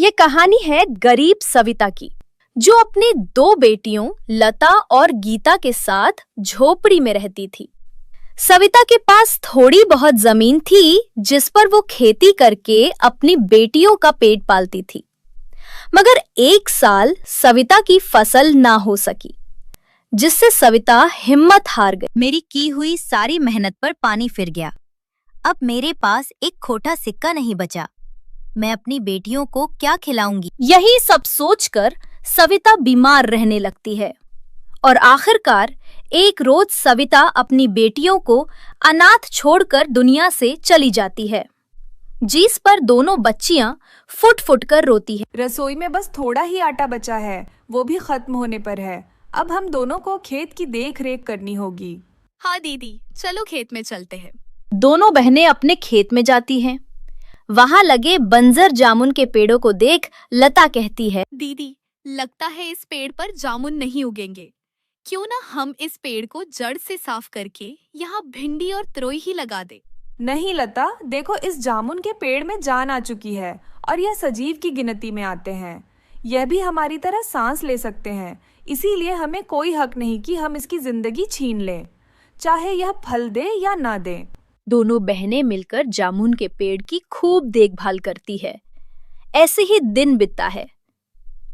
ये कहानी है गरीब सविता की, जो अपनी दो बेटियों लता और गीता के साथ झोपड़ी में रहती थी। सविता के पास थोड़ी बहुत जमीन थी, जिस पर वो खेती करके अपनी बेटियों का पेट पालती थी। मगर एक साल सविता की फसल ना हो सकी, जिससे सविता हिम्मत हार गई। मेरी की हुई सारी मेहनत पर पानी फिर गया। अब मेरे पास एक खोटा सिक्का नहीं बचा। मैं अपनी बेटियों को क्या खिलाऊंगी? यही सब सोचकर सविता बीमार रहने लगती है और आखिरकार एक रोज सविता अपनी बेटियों को अनाथ छोड़कर दुनिया से चली जाती है, जिस पर दोनों बच्चियां फुट फुट कर रोती हैं। रसोई में बस थोड़ा ही आटा बचा है, वो भी खत्म होने पर है। अब हम दोनों को खेत की देख रेख करनी होगी। हाँ दीदी, चलो खेत में चलते हैं। दोनों बहनें अपने खेत में जाती हैं। वहां लगे बंजर जामुन के पेड़ों को देख लता कहती है, दीदी, लगता है इस पेड़ पर जामुन नहीं उगेंगे। क्यों ना हम इस पेड़ को जड़ से साफ करके यहाँ भिंडी और तरोई ही लगा दे। नहीं लता, देखो इस जामुन के पेड़ में जान आ चुकी है और यह सजीव की गिनती में आते हैं। यह भी हमारी तरह सांस ले सकते हैं, इसीलिए हमें कोई हक नहीं कि हम इसकी जिंदगी छीन लें, चाहे यह फल दे या ना दे। दोनों बहनें मिलकर जामुन के पेड़ की खूब देखभाल करती है। ऐसे ही दिन बीतता है।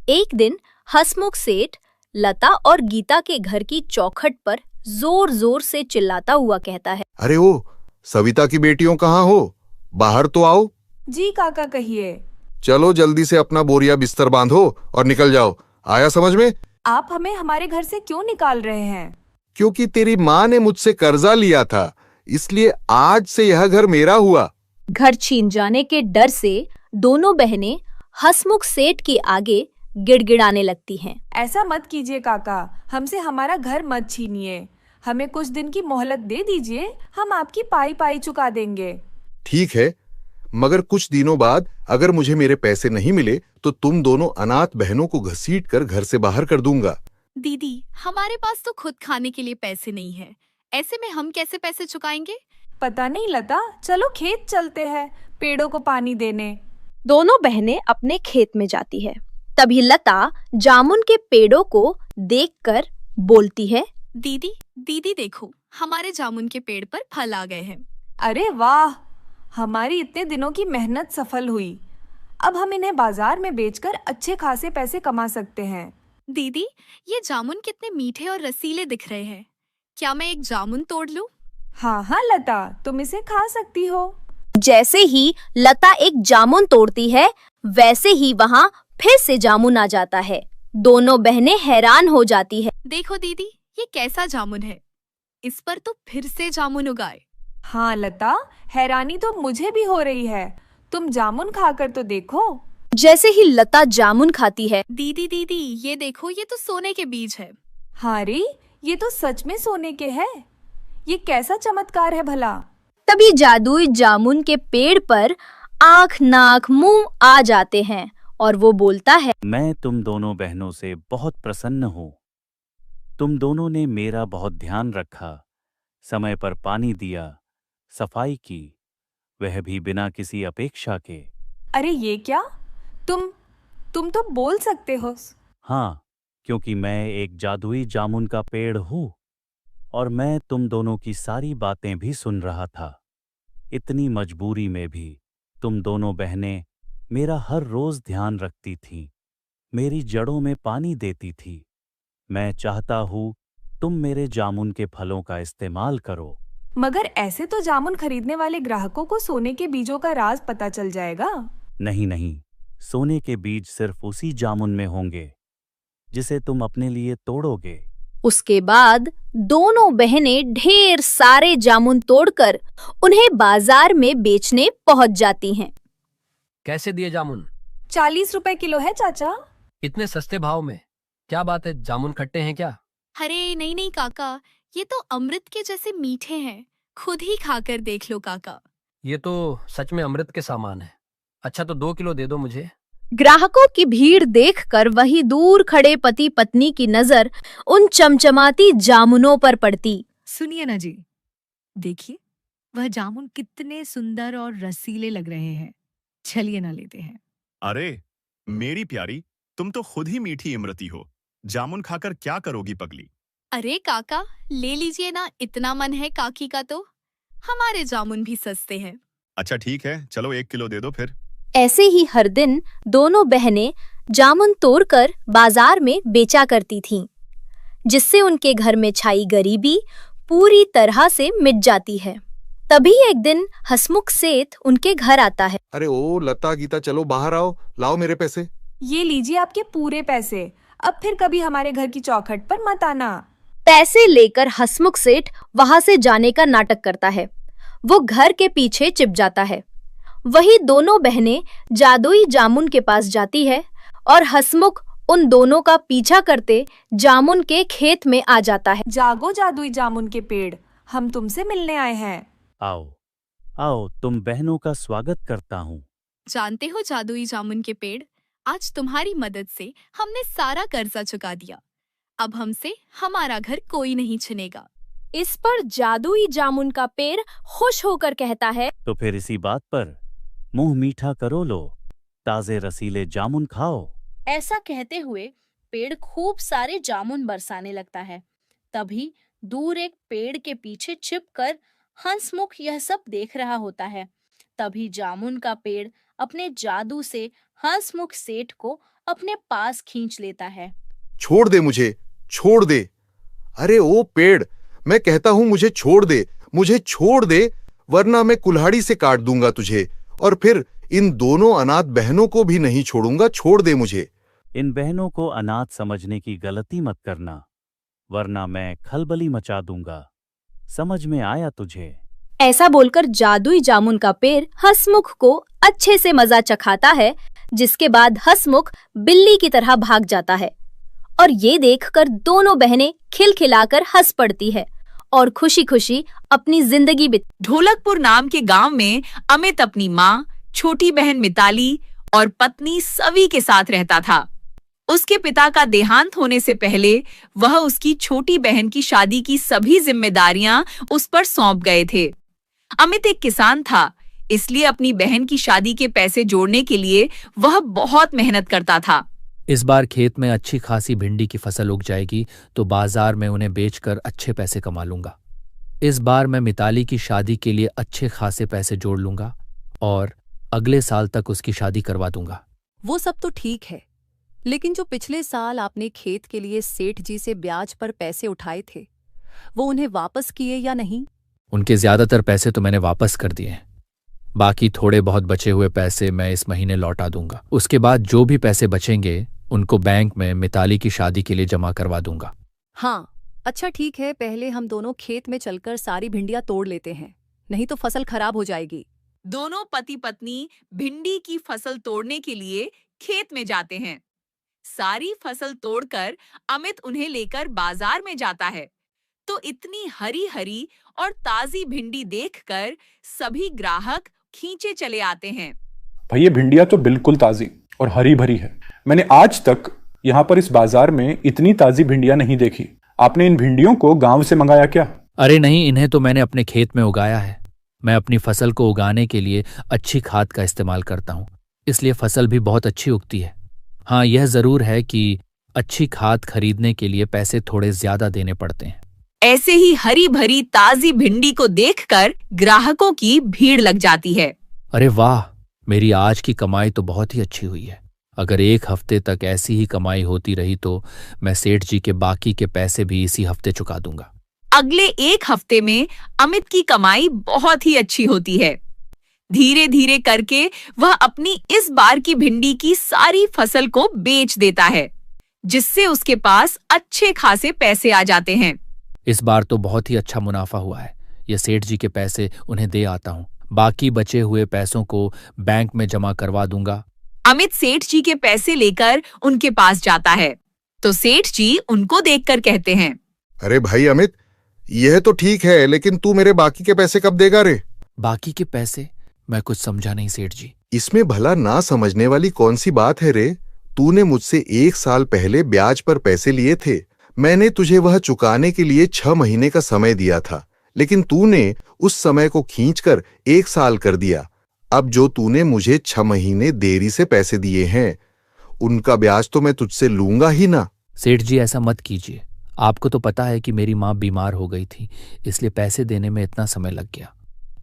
एक दिन हसमुख सेठ लता और गीता के घर की चौखट पर जोर जोर से चिल्लाता हुआ कहता है, अरे ओ, सविता की बेटियों कहाँ हो? बाहर तो आओ। जी काका, कहिए। चलो जल्दी से अपना बोरिया बिस्तर बांधो और निकल जाओ। आया समझ में? आप हमें हमारे घर से क्यों निकाल रहे हैं? क्योंकि तेरी माँ ने मुझसे कर्जा लिया था, इसलिए आज से यह घर मेरा हुआ। घर छीन जाने के डर से दोनों बहनें हसमुख सेठ के आगे गिड़गिड़ाने लगती हैं। ऐसा मत कीजिए काका, हमसे हमारा घर मत छीनिए। हमें कुछ दिन की मोहलत दे दीजिए, हम आपकी पाई पाई चुका देंगे। ठीक है, मगर कुछ दिनों बाद अगर मुझे मेरे पैसे नहीं मिले तो तुम दोनों अनाथ बहनों को घसीट कर घर से बाहर कर दूंगा। दीदी, हमारे पास तो खुद खाने के लिए पैसे नहीं है, ऐसे में हम कैसे पैसे चुकाएंगे? पता नहीं लता, चलो खेत चलते हैं पेड़ों को पानी देने। दोनों बहनें अपने खेत में जाती है। तभी लता जामुन के पेड़ों को देखकर बोलती है, दीदी दीदी देखो, हमारे जामुन के पेड़ पर फल आ गए हैं। अरे वाह, हमारी इतने दिनों की मेहनत सफल हुई। अब हम इन्हें बाजार में बेचकर अच्छे खासे पैसे कमा सकते हैं। दीदी, ये जामुन कितने मीठे और रसीले दिख रहे हैं। क्या मैं एक जामुन तोड़ लूं? हाँ हाँ लता, तुम इसे खा सकती हो। जैसे ही लता एक जामुन तोड़ती है, वैसे ही वहाँ फिर से जामुन आ जाता है। दोनों बहनें हैरान हो जाती है। देखो दीदी, ये कैसा जामुन है, इस पर तो फिर से जामुन उगाए। हाँ लता, हैरानी तो मुझे भी हो रही है। तुम जामुन खाकर तो देखो। जैसे ही लता जामुन खाती है, दीदी दीदी, ये देखो, ये तो सोने के बीज है। हाँ रे, ये तो सच में सोने के हैं। ये कैसा चमत्कार है भला। तभी जादुई जामुन के पेड़ पर आँख नाक मुंह आ जाते हैं और वो बोलता है, मैं तुम दोनों बहनों से बहुत प्रसन्न हूँ। तुम दोनों ने मेरा बहुत ध्यान रखा, समय पर पानी दिया, सफाई की, वह भी बिना किसी अपेक्षा के। अरे ये क्या, तुम तो बोल सकते हो। हाँ, क्योंकि मैं एक जादुई जामुन का पेड़ हूँ और मैं तुम दोनों की सारी बातें भी सुन रहा था। इतनी मजबूरी में भी तुम दोनों बहनें मेरा हर रोज ध्यान रखती थीं, मेरी जड़ों में पानी देती थी। मैं चाहता हूँ तुम मेरे जामुन के फलों का इस्तेमाल करो। मगर ऐसे तो जामुन खरीदने वाले ग्राहकों को सोने के बीजों का राज पता चल जाएगा। नहीं नहीं, सोने के बीज सिर्फ उसी जामुन में होंगे जिसे तुम अपने लिए तोड़ोगे। उसके बाद दोनों बहनें ढेर सारे जामुन तोड़कर उन्हें बाजार में बेचने पहुंच जाती हैं। कैसे दिए जामुन? 40 रुपए किलो है चाचा। इतने सस्ते भाव में? क्या बात है, जामुन खट्टे हैं क्या? अरे नहीं नहीं काका, ये तो अमृत के जैसे मीठे हैं। खुद ही खाकर देख लो काका। ये तो सच में अमृत के सामान है। अच्छा तो 2 किलो दे दो मुझे। ग्राहकों की भीड़ देखकर वहीं दूर खड़े पति पत्नी की नजर उन चमचमाती जामुनों पर पड़ती। सुनिए ना जी, देखिए वह जामुन कितने सुंदर और रसीले लग रहे हैं। चलिए ना लेते हैं। अरे मेरी प्यारी, तुम तो खुद ही मीठी इमरती हो। जामुन खाकर क्या करोगी पगली? अरे काका, ले लीजिए ना, इतना मन है काकी का तो। हमारे जामुन भी सस्ते हैं। अच्छा ठीक है, चलो 1 किलो दे दो फिर। ऐसे ही हर दिन दोनों बहनें जामुन तोड़कर बाजार में बेचा करती थीं, जिससे उनके घर में छाई गरीबी पूरी तरह से मिट जाती है। तभी एक दिन हसमुख सेठ उनके घर आता है। अरे ओ लता गीता, चलो बाहर आओ, लाओ मेरे पैसे। ये लीजिए आपके पूरे पैसे। अब फिर कभी हमारे घर की चौखट पर मत आना। पैसे लेकर हसमुख सेठ वहां से जाने का नाटक करता है। वो घर के पीछे छिप जाता है। वही दोनों बहनें जादुई जामुन के पास जाती है और हसमुख उन दोनों का पीछा करते जामुन के खेत में आ जाता है। जागो जादुई जामुन के पेड़, हम तुमसे मिलने आए हैं। आओ आओ, तुम बहनों का स्वागत करता हूँ। जानते हो जादुई जामुन के पेड़, आज तुम्हारी मदद से हमने सारा कर्जा चुका दिया। अब हमसे हमारा घर कोई नहीं छिनेगा। इस पर जादुई जामुन का पेड़ खुश होकर कहता है, तो फिर इसी बात पर मुंह मीठा करो, लो ताजे रसीले जामुन खाओ। ऐसा कहते हुए पेड़ खूब सारे जामुन बरसाने लगता है। तभी दूर एक पेड़ के पीछे छिपकर हंसमुख यह सब देख रहा होता है। तभी जामुन का पेड़ अपने जादू से हंसमुख सेठ को अपने पास खींच लेता है। छोड़ दे मुझे, छोड़ दे। अरे ओ पेड़, मैं कहता हूं मुझे छोड़ दे, मुझे छोड़ दे, वरना मैं कुल्हाड़ी से काट दूंगा तुझे, और फिर इन दोनों अनाथ बहनों को भी नहीं छोड़ूंगा। छोड़ दे मुझे। इन बहनों को अनाथ समझने की गलती मत करना, वरना मैं खलबली मचा दूंगा। समझ में आया तुझे? ऐसा बोलकर जादुई जामुन का पेड़ हंसमुख को अच्छे से मजा चखाता है, जिसके बाद हंसमुख बिल्ली की तरह भाग जाता है। और ये देखकर दोनों बहनें खिलखिलाकर हंस पड़ती है और खुशी खुशी अपनी जिंदगी ढोलकपुर नाम के गांव में अमित अपनी माँ, छोटी बहन मिताली और पत्नी सवी के साथ रहता था। उसके पिता का देहांत होने से पहले वह उसकी छोटी बहन की शादी की सभी जिम्मेदारियां उस पर सौंप गए थे। अमित एक किसान था, इसलिए अपनी बहन की शादी के पैसे जोड़ने के लिए वह बहुत मेहनत करता था। इस बार खेत में अच्छी खासी भिंडी की फसल उग जाएगी तो बाजार में उन्हें बेचकर अच्छे पैसे कमा लूंगा। इस बार मैं मिताली की शादी के लिए अच्छे खासे पैसे जोड़ लूंगा और अगले साल तक उसकी शादी करवा दूंगा। वो सब तो ठीक है, लेकिन जो पिछले साल आपने खेत के लिए सेठ जी से ब्याज पर पैसे उठाए थे, वो उन्हें वापस किए या नहीं? उनके ज्यादातर पैसे तो मैंने वापस कर दिए हैं। बाकी थोड़े बहुत बचे हुए पैसे मैं इस महीने लौटा दूंगा। उसके बाद जो भी पैसे बचेंगे उनको बैंक में मिताली की शादी के लिए जमा करवा दूंगा। हाँ, अच्छा ठीक है, पहले हम दोनों खेत में चलकर सारी भिंडियां तोड़ लेते हैं, नहीं तो फसल खराब हो जाएगी। दोनों पति पत्नी भिंडी की फसल तोड़ने के लिए खेत में जाते हैं। सारी फसल तोड़कर अमित उन्हें लेकर बाजार में जाता है, तो इतनी हरी हरी और ताजी भिंडी देखकर सभी ग्राहक खींचे चले आते हैं। भाई ये भिंडियां तो बिल्कुल ताजी और हरी भरी है। मैंने आज तक यहाँ पर इस बाजार में इतनी ताजी भिंडियां नहीं देखी। आपने इन भिंडियों को गांव से मंगाया क्या? अरे नहीं, इन्हें तो मैंने अपने खेत में उगाया है। मैं अपनी फसल को उगाने के लिए अच्छी खाद का इस्तेमाल करता हूँ, इसलिए फसल भी बहुत अच्छी उगती है। हाँ, यह जरूर है कि अच्छी खाद खरीदने के लिए पैसे थोड़े ज्यादा देने पड़ते हैं। ऐसे ही हरी भरी ताजी भिंडी को देखकर ग्राहकों की भीड़ लग जाती है। अरे वाह, मेरी आज की कमाई तो बहुत ही अच्छी हुई है। अगर 1 हफ्ते तक ऐसी ही कमाई होती रही तो मैं सेठ जी के बाकी के पैसे भी इसी हफ्ते चुका दूंगा। अगले 1 हफ्ते में अमित की कमाई बहुत ही अच्छी होती है। धीरे धीरे करके वह अपनी इस बार की भिंडी की सारी फसल को बेच देता है, जिससे उसके पास अच्छे खासे पैसे आ जाते हैं। इस बार तो बहुत ही अच्छा मुनाफा हुआ है। ये सेठ जी के पैसे उन्हें दे आता हूँ, बाकी बचे हुए पैसों को बैंक में जमा करवा दूंगा। अमित सेठ जी के पैसे लेकर उनके पास जाता है, तो सेठ जी उनको देखकर कहते हैं, अरे भाई अमित, यह तो ठीक है, लेकिन तू मेरे बाकी के पैसे कब देगा रे? बाकी के पैसे? मैं कुछ समझा नहीं सेठ जी। इसमें भला ना समझने वाली कौन सी बात है रे? तूने मुझसे 1 साल पहले ब्याज पर पैसे लिए थे। मैंने तुझे वह चुकाने के लिए 6 महीने का समय दिया था, लेकिन तूने उस समय को खींचकर 1 साल कर दिया। अब जो तूने मुझे 6 महीने देरी से पैसे दिए हैं, उनका ब्याज तो मैं तुझसे लूंगा ही ना। सेठ जी, ऐसा मत कीजिए। आपको तो पता है कि मेरी माँ बीमार हो गई थी, इसलिए पैसे देने में इतना समय लग गया।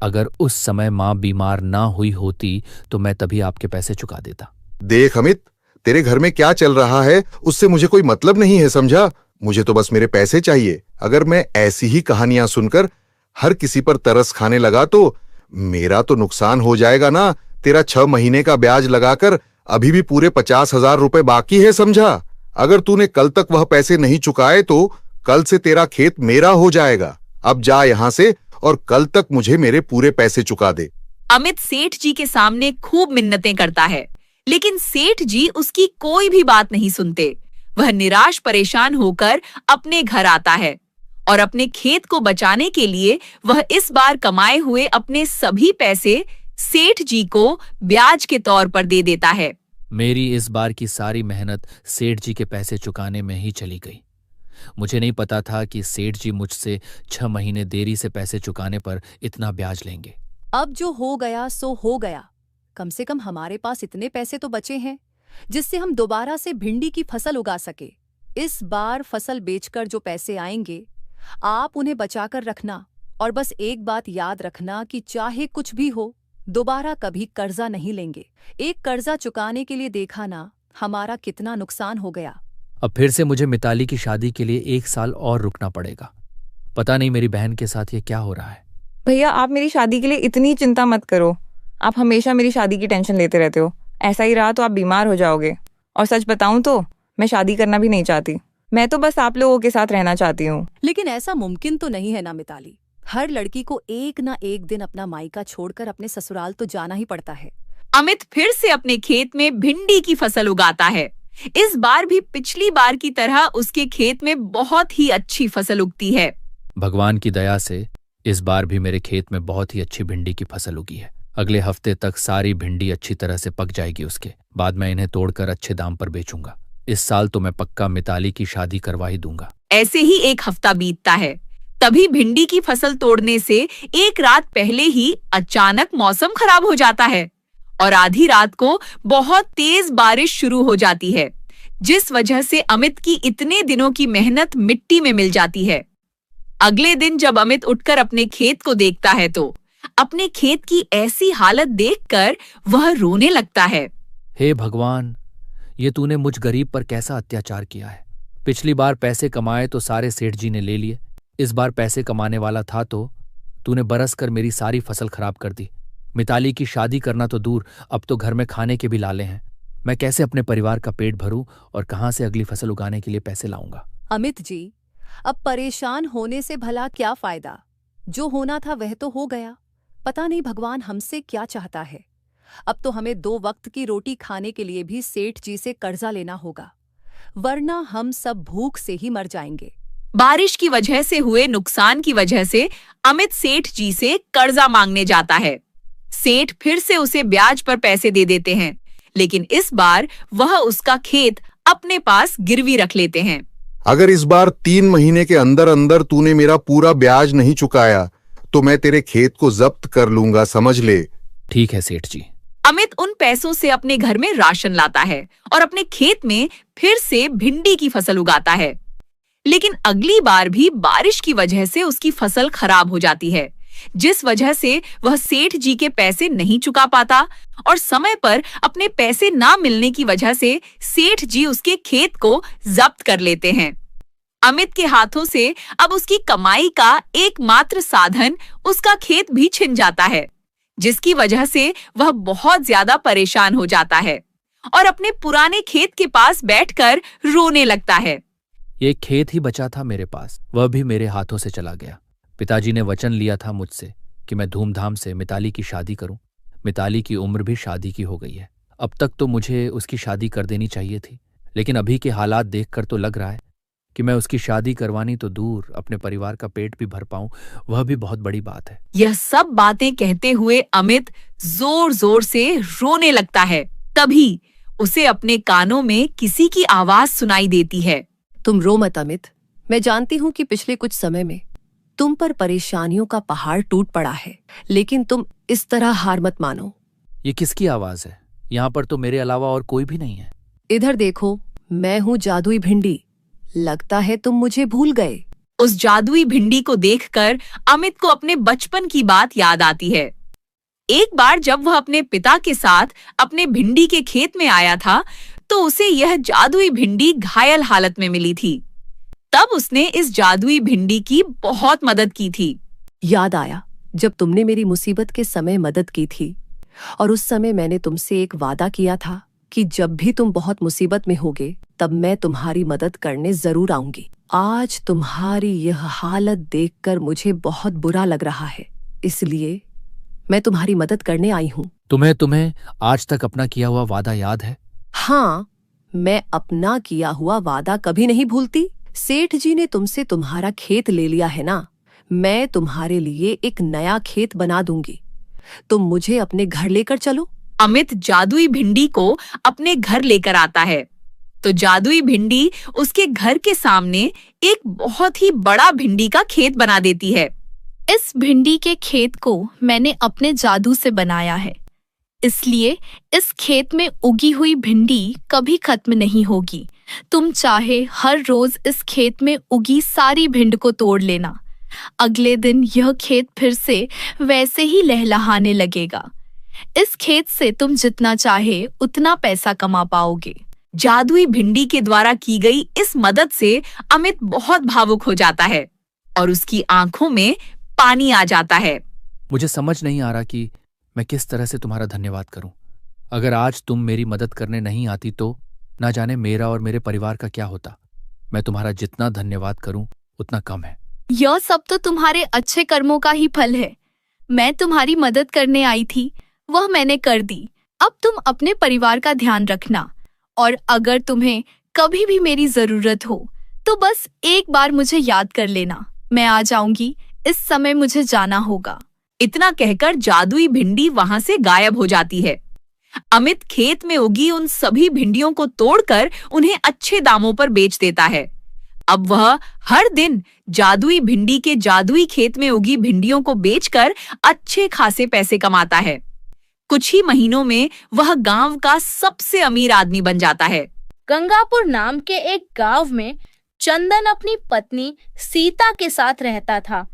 अगर उस समय माँ बीमार ना हुई होती तो मैं तभी आपके पैसे चुका देता। देख अमित, तेरे घर में क्या चल रहा है उससे मुझे कोई मतलब नहीं है, समझा? मुझे तो बस मेरे पैसे चाहिए। अगर मैं ऐसी ही कहानियां सुनकर हर किसी पर तरस खाने लगा तो मेरा तो नुकसान हो जाएगा ना। तेरा 6 महीने का ब्याज लगाकर अभी भी पूरे 50,000 रुपए बाकी है, समझा? अगर तूने कल तक वह पैसे नहीं चुकाए तो कल से तेरा खेत मेरा हो जाएगा। अब जा यहां से और कल तक मुझे मेरे पूरे पैसे चुका दे। अमित सेठ जी के सामने खूब मिन्नतें करता है, लेकिन सेठ जी उसकी कोई भी बात नहीं सुनते। वह निराश परेशान होकर अपने घर आता है और अपने खेत को बचाने के लिए वह इस बार कमाए हुए अपने सभी पैसे सेठ जी को ब्याज के तौर पर दे देता है। मेरी इस बार की सारी मेहनत सेठ जी के पैसे चुकाने में ही चली गई। मुझे नहीं पता था कि सेठ जी मुझसे 6 महीने देरी से पैसे चुकाने पर इतना ब्याज लेंगे। अब जो हो गया सो हो गया। कम से कम हमारे पास इतने पैसे तो बचे हैं जिससे हम दोबारा से भिंडी की फसल उगा सके। इस बार फसल बेचकर जो पैसे आएंगे आप उन्हें बचाकर रखना, और बस एक बात याद रखना कि चाहे कुछ भी हो दोबारा कभी कर्जा नहीं लेंगे। एक कर्जा चुकाने के लिए देखा ना हमारा कितना नुकसान हो गया। अब फिर से मुझे मिताली की शादी के लिए 1 साल और रुकना पड़ेगा। पता नहीं मेरी बहन के साथ ये क्या हो रहा है। भैया, आप मेरी शादी के लिए इतनी चिंता मत करो। आप हमेशा मेरी शादी की टेंशन लेते रहते हो। ऐसा ही रहा तो आप बीमार हो जाओगे। और सच बताऊं तो मैं शादी करना भी नहीं चाहती। मैं तो बस आप लोगों के साथ रहना चाहती हूँ। लेकिन ऐसा मुमकिन तो नहीं है ना मिताली। हर लड़की को एक ना एक दिन अपना मायका छोड़कर अपने ससुराल तो जाना ही पड़ता है। अमित फिर से अपने खेत में भिंडी की फसल उगाता है। इस बार भी पिछली बार की तरह उसके खेत में बहुत ही अच्छी फसल उगती है। भगवान की दया से इस बार भी मेरे खेत में बहुत ही अच्छी भिंडी की फसल उगी है। अगले हफ्ते तक सारी भिंडी अच्छी तरह से पक जाएगी। उसके बाद मैं इन्हें तोड़कर अच्छे दाम पर बेचूंगा। इस साल तो मैं पक्का मिताली की शादी करवा ही दूंगा। ऐसे ही एक हफ्ता बीतता है। तभी भिंडी की फसल तोड़ने से एक रात पहले ही अचानक मौसम खराब हो जाता है और आधी रात को बहुत तेज बारिश शुरू हो जाती है, जिस वजह से अमित की इतने दिनों की मेहनत मिट्टी में मिल जाती है। अगले दिन जब अमित उठकर अपने खेत को देखता है तो अपने खेत की ऐसी हालत देखकर वह रोने लगता है। हे भगवान, ये तूने मुझ गरीब पर कैसा अत्याचार किया है। पिछली बार पैसे कमाए तो सारे सेठ जी ने ले लिए। इस बार पैसे कमाने वाला था तो तूने बरस कर मेरी सारी फसल खराब कर दी। मिताली की शादी करना तो दूर, अब तो घर में खाने के भी लाले हैं। मैं कैसे अपने परिवार का पेट भरूं और कहां से अगली फसल उगाने के लिए पैसे लाऊंगा। अमित जी, अब परेशान होने से भला क्या फायदा। जो होना था वह तो हो गया। पता नहीं भगवान हमसे क्या चाहता है। अब तो हमें 2 वक्त की रोटी खाने के लिए भी सेठ जी से कर्जा लेना होगा, वरना हम सब भूख से ही मर जाएंगे। बारिश की वजह से हुए नुकसान की वजह से अमित सेठ जी से कर्जा मांगने जाता है। सेठ फिर से उसे ब्याज पर पैसे दे देते हैं, लेकिन इस बार वह उसका खेत अपने पास गिरवी रख लेते हैं। अगर इस बार 3 महीने के अंदर अंदर तूने मेरा पूरा ब्याज नहीं चुकाया तो मैं तेरे खेत को जब्त कर लूंगा, समझ ले। ठीक है सेठ जी। अमित उन पैसों से अपने घर में राशन लाता है और अपने खेत में फिर से भिंडी की फसल उगाता है। लेकिन अगली बार भी बारिश की वजह से उसकी फसल खराब हो जाती है, जिस वजह से वह सेठ जी के पैसे नहीं चुका पाता और समय पर अपने पैसे ना मिलने की वजह से सेठ जी उसके खेत को जब्त कर लेते हैं। अमित के हाथों से अब उसकी कमाई का एकमात्र साधन उसका खेत भी छिन जाता है, जिसकी वजह से वह बहुत ज्यादा परेशान हो जाता है और अपने पुराने खेत के पास बैठकर रोने लगता है। ये खेत ही बचा था मेरे पास, वह भी मेरे हाथों से चला गया। पिताजी ने वचन लिया था मुझसे कि मैं धूमधाम से मिताली की शादी करूं। मिताली की उम्र भी शादी की हो गई है। अब तक तो मुझे उसकी शादी कर देनी चाहिए थी, लेकिन अभी के हालात देखकर तो लग रहा है कि मैं उसकी शादी करवानी तो दूर, अपने परिवार का पेट भी भर पाऊं वह भी बहुत बड़ी बात है। यह सब बातें कहते हुए अमित जोर जोर से रोने लगता है। तभी उसे अपने कानों में किसी की आवाज सुनाई देती है। तुम रो मत अमित। मैं जानती हूँ कि पिछले कुछ समय में तुम पर परेशानियों का पहाड़ टूट पड़ा है, लेकिन तुम इस तरह हार मत मानो। ये किसकी आवाज है? यहाँ पर तो मेरे अलावा और कोई भी नहीं है। इधर देखो, मैं हूँ जादुई भिंडी। लगता है तुम मुझे भूल गए। उस जादुई भिंडी को देखकर अमित को अपने बचपन की बात याद आती है। एक बार जब वह अपने पिता के साथ अपने भिंडी के खेत में आया था, तो उसे यह जादुई भिंडी घायल हालत में मिली थी। तब उसने इस जादुई भिंडी की बहुत मदद की थी। याद आया जब तुमने मेरी मुसीबत के समय मदद की थी, और उस समय मैंने तुमसे एक वादा किया था कि जब भी तुम बहुत मुसीबत में होगे तब मैं तुम्हारी मदद करने जरूर आऊंगी। आज तुम्हारी यह हालत देखकर मुझे बहुत बुरा लग रहा है, इसलिए मैं तुम्हारी मदद करने आई हूँ। तुम्हें आज तक अपना किया हुआ वादा याद है? हाँ, मैं अपना किया हुआ वादा कभी नहीं भूलती। सेठ जी ने तुमसे तुम्हारा खेत ले लिया है ना, मैं तुम्हारे लिए एक नया खेत बना दूंगी। तुम मुझे अपने घर लेकर चलो। अमित जादुई भिंडी को अपने घर लेकर आता है, तो जादुई भिंडी उसके घर के सामने एक बहुत ही बड़ा भिंडी का खेत बना देती है। इस भिंडी के खेत को मैंने अपने जादू से बनाया है, इसलिए इस खेत में उगी हुई भिंडी कभी खत्म नहीं होगी। तुम चाहे हर रोज इस खेत में उगी सारी भिंड को तोड़ लेना। अगले दिन यह खेत फिर से वैसे ही लहलहाने लगेगा। इस खेत से तुम जितना चाहे उतना पैसा कमा पाओगे। जादुई भिंडी के द्वारा की गई इस मदद से अमित बहुत भावुक हो जाता है और उसकी आंखों में पानी आ जाता है। मुझे समझ नहीं आ रहा कि मैं किस तरह से तुम्हारा धन्यवाद करूं। अगर आज तुम मेरी मदद करने नहीं आती तो ना जाने मेरा और मेरे परिवार का क्या होता। मैं तुम्हारा जितना धन्यवाद करूं उतना कम है। यह सब तो तुम्हारे अच्छे कर्मों का ही फल है। मैं तुम्हारी मदद करने आई थी, वह मैंने कर दी। अब तुम अपने परिवार का ध्यान रखना, और अगर तुम्हें कभी भी मेरी जरूरत हो तो बस एक बार मुझे याद कर लेना। मैं आ जाऊंगी, इस समय मुझे जाना होगा। इतना कहकर जादुई भिंडी वहां से गायब हो जाती है। अमित खेत में उगी उन सभी भिंडियों को तोड़कर उन्हें अच्छे दामों पर बेच देता है। अब वह हर दिन जादुई भिंडी के जादुई खेत में उगी भिंडियों को बेचकर अच्छे खासे पैसे कमाता है। कुछ ही महीनों में वह गांव का सबसे अमीर आदमी बन जाता है। गंगापुर नाम के एक गांव में चंदन अपनी पत्नी सीता के साथ रहता था।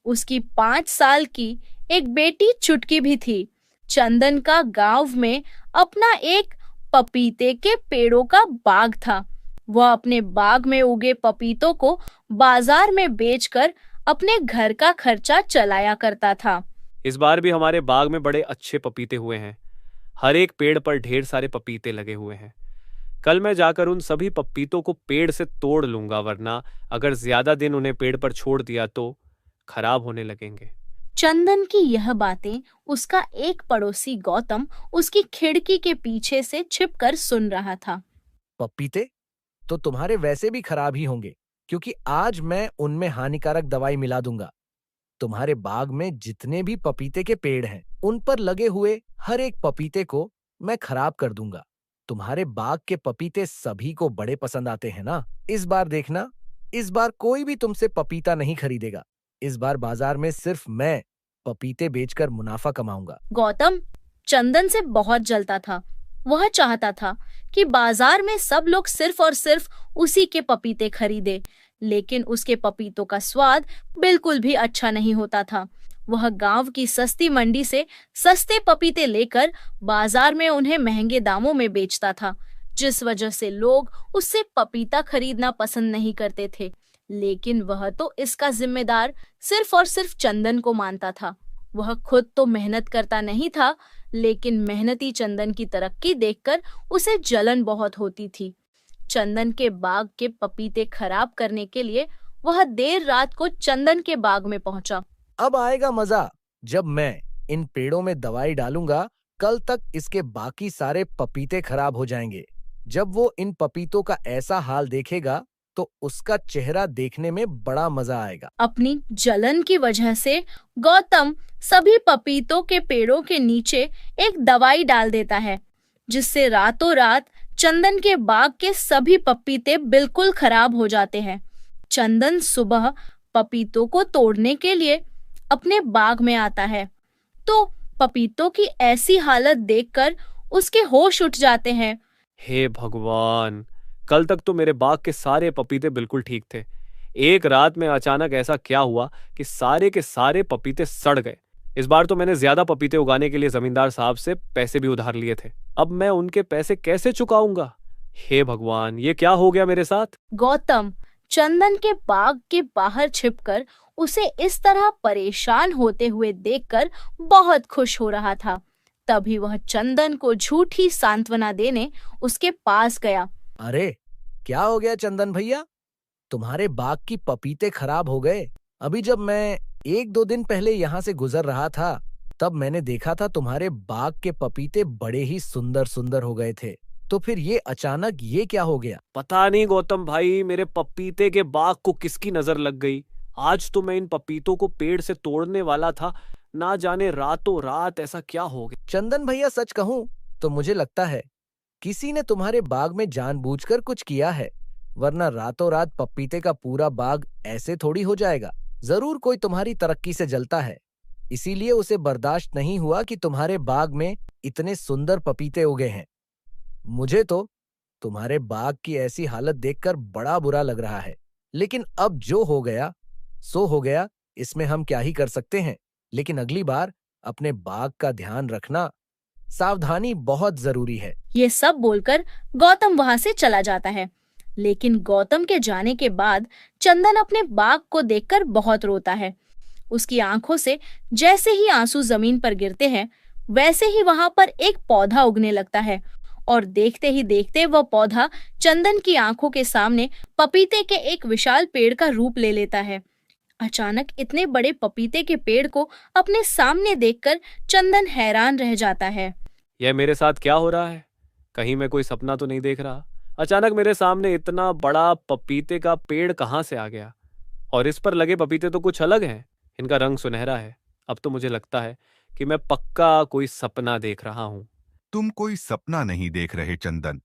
उसकी 5 साल की एक बेटी चुटकी भी थी। चंदन का गांव में अपना एक पपीते के पेड़ों का बाग था। वह अपने बाग में उगे पपीतों को बाजार में बेचकर अपने घर का खर्चा चलाया करता था। इस बार भी हमारे बाग में बड़े अच्छे पपीते हुए हैं। हर एक पेड़ पर ढेर सारे पपीते लगे हुए हैं। कल मैं जाकर उन सभी पपीतों को पेड़ से तोड़ लूंगा, वरना अगर ज्यादा दिन उन्हें पेड़ पर छोड़ दिया तो खराब होने लगेंगे। चंदन की यह बातें उसका एक पड़ोसी गौतम उसकी खिड़की के पीछे से छिपकर सुन रहा था। पपीते तो तुम्हारे वैसे भी खराब ही होंगे, क्योंकि आज मैं उनमें हानिकारक दवाई मिला दूंगा। तुम्हारे बाग में जितने भी पपीते के पेड़ हैं, उन पर लगे हुए हर एक पपीते को मैं खराब कर दूंगा। तुम्हारे बाग के पपीते सभी को बड़े पसंद आते हैं ना। इस बार देखना, इस बार कोई भी तुमसे पपीता नहीं खरीदेगा। इस बार बाजार में सिर्फ मैं पपीते बेचकर मुनाफा कमाऊंगा। गौतम चंदन से बहुत जलता था। वह चाहता था कि बाजार में सब लोग सिर्फ और सिर्फ उसी के पपीते खरीदे, लेकिन उसके पपीतों का स्वाद बिल्कुल भी अच्छा नहीं होता था। वह गांव की सस्ती मंडी से सस्ते पपीते लेकर बाजार में उन्हें महंगे दामों में बेचता था, जिस वजह से लोग उससे पपीता खरीदना पसंद नहीं करते थे। लेकिन वह तो इसका जिम्मेदार सिर्फ और सिर्फ चंदन को मानता था। वह खुद तो मेहनत करता नहीं था, लेकिन मेहनती चंदन की तरक्की देखकर उसे जलन बहुत होती थी। चंदन के बाग के पपीते खराब करने के लिए वह देर रात को चंदन के बाग में पहुंचा। अब आएगा मजा जब मैं इन पेड़ों में दवाई डालूंगा। कल तक इसके बाकी सारे पपीते खराब हो जाएंगे। जब वो इन पपीतों का ऐसा हाल देखेगा तो उसका चेहरा देखने में बड़ा मजा आएगा। अपनी जलन की वजह से गौतम सभी पपीतों के पेड़ों के नीचे एक दवाई डाल देता है, जिससे रातों रात चंदन के बाग के सभी पपीते बिल्कुल खराब हो जाते हैं। चंदन सुबह पपीतों को तोड़ने के लिए अपने बाग में आता है, तो पपीतों की ऐसी हालत देखकर उसके होश उठ जाते हैं। हे भगवान, कल तक तो मेरे बाग के सारे पपीते बिल्कुल ठीक थे। एक रात में अचानक ऐसा क्या हुआ कि सारे के सारे पपीते सड़ गए। इस बार तो मैंने ज्यादा पपीते उगाने के लिए जमींदार साहब से पैसे भी उधार लिए थे। अब मैं उनके पैसे कैसे चुकाऊंगा? हे भगवान, ये क्या हो गया मेरे साथ? गौतम चंदन के बाग के बाहर छिपकर उसे इस तरह परेशान होते हुए देखकर बहुत खुश हो रहा था। तभी वह चंदन को झूठी सांत्वना देने उसके पास गया। अरे क्या हो गया चंदन भैया, तुम्हारे बाग की पपीते खराब हो गए। अभी जब मैं 1-2 दिन पहले यहाँ से गुजर रहा था तब मैंने देखा था तुम्हारे बाग के पपीते बड़े ही सुंदर सुंदर हो गए थे। तो फिर ये अचानक ये क्या हो गया? पता नहीं गौतम भाई, मेरे पपीते के बाग को किसकी नजर लग गई। आज तो मैं इन पपीतों को पेड़ से तोड़ने वाला था, ना जाने रातों रात ऐसा क्या हो गया। चंदन भैया सच कहूं तो मुझे लगता है किसी ने तुम्हारे बाग में जानबूझकर कुछ किया है, वरना रातों रात पपीते का पूरा बाग ऐसे थोड़ी हो जाएगा। जरूर कोई तुम्हारी तरक्की से जलता है, इसीलिए उसे बर्दाश्त नहीं हुआ कि तुम्हारे बाग में इतने सुंदर पपीते उगे हैं। मुझे तो तुम्हारे बाग की ऐसी हालत देखकर बड़ा बुरा लग रहा है, लेकिन अब जो हो गया सो हो गया, इसमें हम क्या ही कर सकते हैं। लेकिन अगली बार अपने बाग का ध्यान रखना, सावधानी बहुत जरूरी है। ये सब बोलकर गौतम वहां से चला जाता है। लेकिन गौतम के जाने के बाद चंदन अपने बाग को देखकर बहुत रोता है। उसकी आंखों से जैसे ही आंसू जमीन पर गिरते हैं, वैसे ही वहां पर एक पौधा उगने लगता है और देखते ही देखते वह पौधा चंदन की आंखों के सामने पपीते के एक विशाल पेड़ का रूप ले लेता है। अचानक इतने बड़े पपीते के पेड़ को अपने सामने देखकर चंदन हैरान रह जाता है। यह मेरे साथ क्या हो रहा है? कहीं मैं कोई सपना तो नहीं देख रहा? अचानक मेरे सामने इतना बड़ा पपीते का पेड़ कहाँ से आ गया? और इस पर लगे पपीते तो कुछ अलग हैं। इनका रंग सुनहरा है। अब तो मुझे लगता है कि मैं पक्का कोई सपना देख रहा हूँ। तुम कोई सपना नहीं देख रहे चंदन,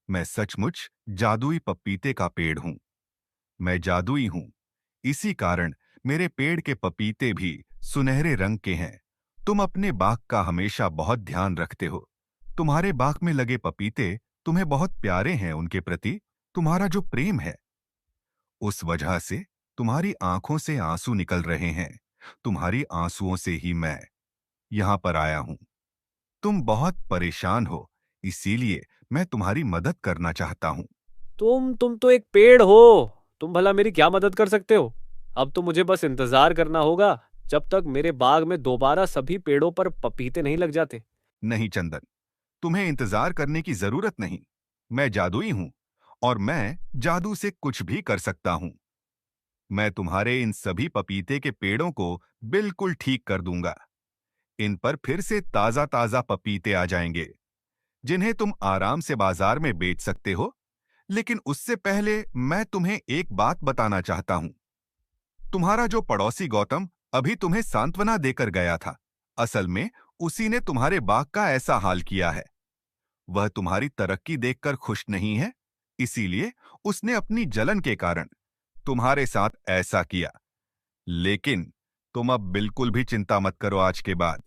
मैं सचमुच जादुई पपीते का पेड़ हूं। मैं जादुई हूं, इसी कारण मेरे पेड़ के पपीते भी सुनहरे रंग के हैं। तुम अपने बाग का हमेशा बहुत ध्यान रखते हो। तुम्हारे बाग में लगे पपीते तुम्हें बहुत प्यारे हैं। उनके प्रति तुम्हारा जो प्रेम है, उस वजह से तुम्हारी आंखों से आंसू निकल रहे हैं। तुम्हारी आंसुओं से ही मैं यहां पर आया हूं। तुम बहुत परेशान हो, इसीलिए मैं तुम्हारी मदद करना चाहता हूं। तुम तो एक पेड़ हो। तुम भला मेरी क्या मदद कर सकते हो? अब तो मुझे बस इंतजार करना होगा जब तक मेरे बाग में दोबारा सभी पेड़ों पर पपीते नहीं लग जाते। नहीं चंदन, तुम्हें इंतजार करने की जरूरत नहीं। मैं जादुई हूं और मैं जादू से कुछ भी कर सकता हूं। मैं तुम्हारे इन सभी पपीते के पेड़ों को बिल्कुल ठीक कर दूंगा। इन पर फिर से ताजा ताजा पपीते आ जाएंगे, जिन्हें तुम आराम से बाजार में बेच सकते हो। लेकिन उससे पहले मैं तुम्हें एक बात बताना चाहता हूं। तुम्हारा जो पड़ोसी गौतम अभी तुम्हें सांत्वना देकर गया था, असल में उसी ने तुम्हारे बाग का ऐसा हाल किया है। वह तुम्हारी तरक्की देखकर खुश नहीं है, इसीलिए उसने अपनी जलन के कारण तुम्हारे साथ ऐसा किया। लेकिन तुम अब बिल्कुल भी चिंता मत करो। आज के बाद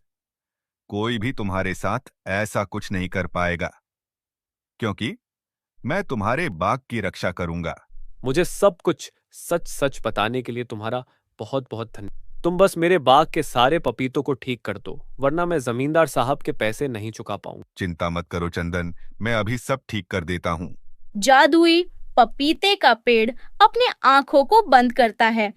कोई भी तुम्हारे साथ ऐसा कुछ नहीं कर पाएगा, क्योंकि मैं तुम्हारे बाग की रक्षा करूंगा। मुझे सब कुछ सच सच बताने के लिए तुम्हारा बहुत बहुत धन्यवाद। तुम बस मेरे बाग के सारे पपीतों को ठीक कर दो, वरना मैं जमींदार साहब के पैसे नहीं चुका पाऊंगा। चिंता मत करो चंदन, मैं अभी सब ठीक कर देता हूं। जादुई पपीते का पेड़ अपने आंखों को बंद करता है।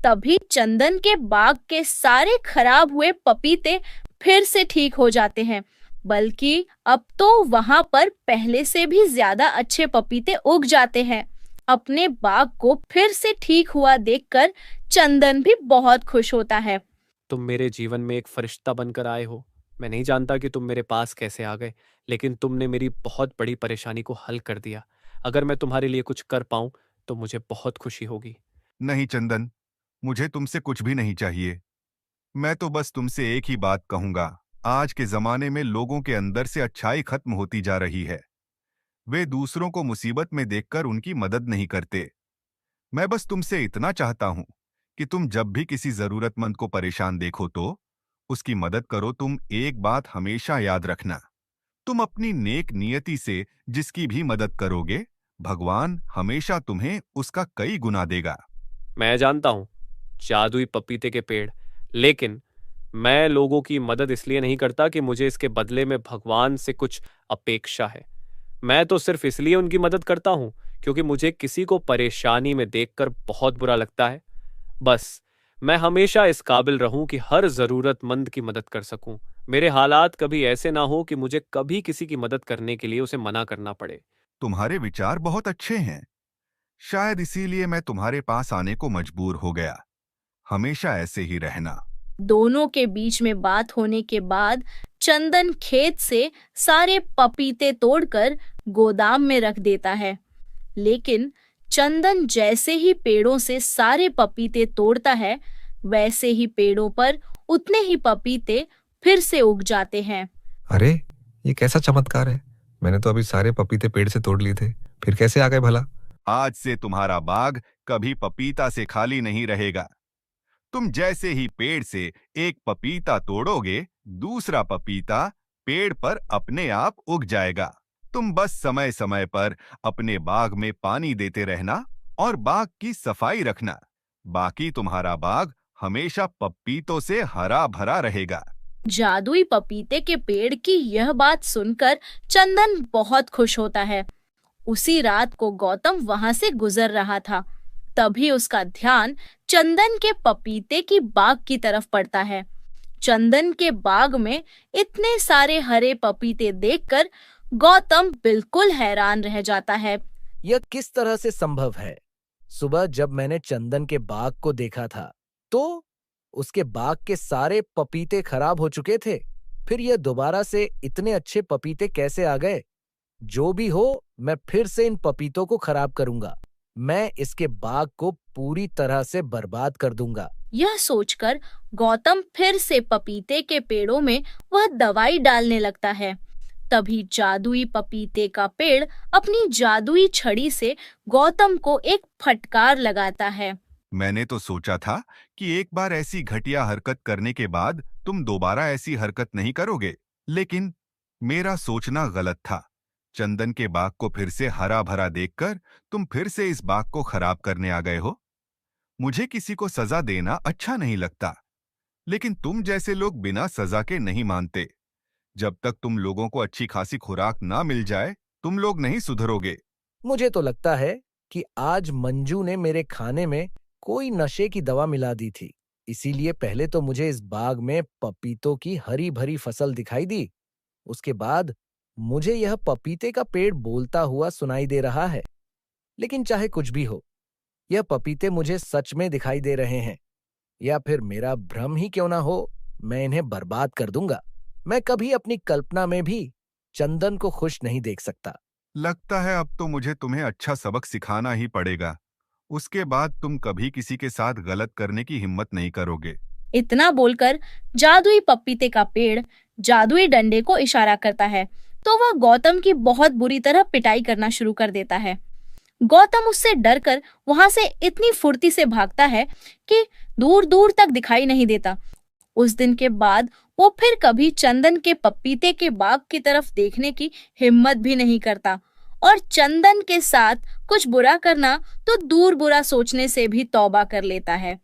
तभी चंदन के बाग के सारे खराब हुए पपीते फिर से ठीक हो जाते हैं, बल्कि अब तो वहां पर पहले से भी ज्यादा अच्छे पपीते उग जाते हैं। अपने बाग को फिर से ठीक हुआ देखकर चंदन भी बहुत खुश होता है। तुम मेरे जीवन में एक फरिश्ता बनकर आए हो। मैं नहीं जानता कि तुम मेरे पास कैसे आ गए, लेकिन तुमने मेरी बहुत बड़ी परेशानी को हल कर दिया। अगर मैं तुम्हारे लिए कुछ कर पाऊं तो मुझे बहुत खुशी होगी। नहीं चंदन, मुझे तुमसे कुछ भी नहीं चाहिए। मैं तो बस तुमसे एक ही बात कहूंगा। आज के जमाने में लोगों के अंदर से अच्छाई खत्म होती जा रही है। वे दूसरों को मुसीबत में देखकर उनकी मदद नहीं करते। मैं बस तुमसे इतना चाहता हूं कि तुम जब भी किसी जरूरतमंद को परेशान देखो तो उसकी मदद करो। तुम एक बात हमेशा याद रखना, तुम अपनी नेक नियति से जिसकी भी मदद करोगे, भगवान हमेशा तुम्हें उसका कई गुना देगा। मैं जानता हूँ, जादुई पपीते के पेड़, लेकिन मैं लोगों की मदद इसलिए नहीं करता कि मुझे इसके बदले में भगवान से कुछ अपेक्षा है। मैं तो सिर्फ इसलिए उनकी मदद करता हूँ क्योंकि मुझे किसी को परेशानी में देखकर बहुत बुरा लगता है। बस मैं हमेशा इस काबिल रहूं कि हर जरूरतमंद की मदद कर सकूं। मेरे हालात कभी ऐसे ना हो कि मुझे कभी किसी की मदद करने के लिए उसे मना करना पड़े। तुम्हारे विचार बहुत अच्छे हैं, शायद इसीलिए मैं तुम्हारे पास आने को मजबूर हो गया। हमेशा ऐसे ही रहना। दोनों के बीच में बात होने के बाद चंदन खेत से सारे पपीते तोड़कर गोदाम में रख देता है। लेकिन चंदन जैसे ही पेड़ों से सारे पपीते तोड़ता है, वैसे ही पेड़ों पर उतने ही पपीते फिर से उग जाते हैं। अरे ये कैसा चमत्कार है, मैंने तो अभी सारे पपीते पेड़ से तोड़ लिए थे, फिर कैसे आ गए भला? आज से तुम्हारा बाग कभी पपीता से खाली नहीं रहेगा। तुम जैसे ही पेड़ से एक पपीता तोड़ोगे, दूसरा पपीता पेड़ पर अपने आप उग जाएगा। तुम बस समय समय पर अपने बाग में पानी देते रहना और बाग की सफाई रखना। बाकी तुम्हारा बाग हमेशा पपीतों से हरा भरा रहेगा। जादुई पपीते के पेड़ की यह बात सुनकर चंदन बहुत खुश होता है। उसी रात को गौतम वहां से गुजर रहा था। तभी उसका ध्यान चंदन के पपीते की बाग की तरफ पड़ता है। चंदन के बाग में इतने सारे हरे पपीते देखकर गौतम बिल्कुल हैरान रह जाता है। यह किस तरह से संभव है? सुबह जब मैंने चंदन के बाग को देखा था तो उसके बाग के सारे पपीते खराब हो चुके थे। फिर यह दोबारा से इतने अच्छे पपीते कैसे आ गए? जो भी हो, मैं फिर से इन पपीतों को खराब करूंगा। मैं इसके बाग को पूरी तरह से बर्बाद कर दूंगा। यह सोचकर गौतम फिर से पपीते के पेड़ों में वह दवाई डालने लगता है। तभी जादुई पपीते का पेड़ अपनी जादुई छड़ी से गौतम को एक फटकार लगाता है। मैंने तो सोचा था कि एक बार ऐसी घटिया हरकत करने के बाद तुम दोबारा ऐसी हरकत नहीं करोगे, लेकिन मेरा सोचना गलत था। चंदन के बाग को फिर से हरा भरा देखकर तुम फिर से इस बाग को खराब करने आ गए हो। मुझे किसी को सजा देना अच्छा नहीं लगता, लेकिन तुम जैसे लोग बिना सजा के नहीं मानते। जब तक तुम लोगों को अच्छी खासी खुराक ना मिल जाए, तुम लोग नहीं सुधरोगे। मुझे तो लगता है कि आज मंजू ने मेरे खाने में कोई नशे की दवा मिला दी थी। इसीलिए पहले तो मुझे इस बाग में पपीतों की हरी भरी फसल दिखाई दी। उसके बाद मुझे यह पपीते का पेड़ बोलता हुआ सुनाई दे रहा है। लेकिन चाहे कुछ भी हो, यह पपीते मुझे सच में दिखाई दे रहे हैं, या फिर मेरा भ्रम ही क्यों ना हो, मैं इन्हें बर्बाद कर दूंगा। मैं कभी अपनी कल्पना में भी चंदन को खुश नहीं देख सकता। लगता है अब तो मुझे तुम्हें अच्छा सबक सिखाना ही पड़ेगा। उसके बाद तुम कभी किसी के साथ गलत करने की हिम्मत नहीं करोगे। इतना बोलकर जादुई पपीते का पेड़ जादुई डंडे को इशारा करता है तो वह गौतम की बहुत बुरी तरह पिटाई करना शुरू कर देता है। गौतम उससे डरकर वहां से इतनी फुर्ती से भागता है कि दूर दूर तक दिखाई नहीं देता। उस दिन के बाद वो फिर कभी चंदन के पपीते के बाग की तरफ देखने की हिम्मत भी नहीं करता, और चंदन के साथ कुछ बुरा करना तो दूर बुरा सोचने से भी तौबा कर लेता है।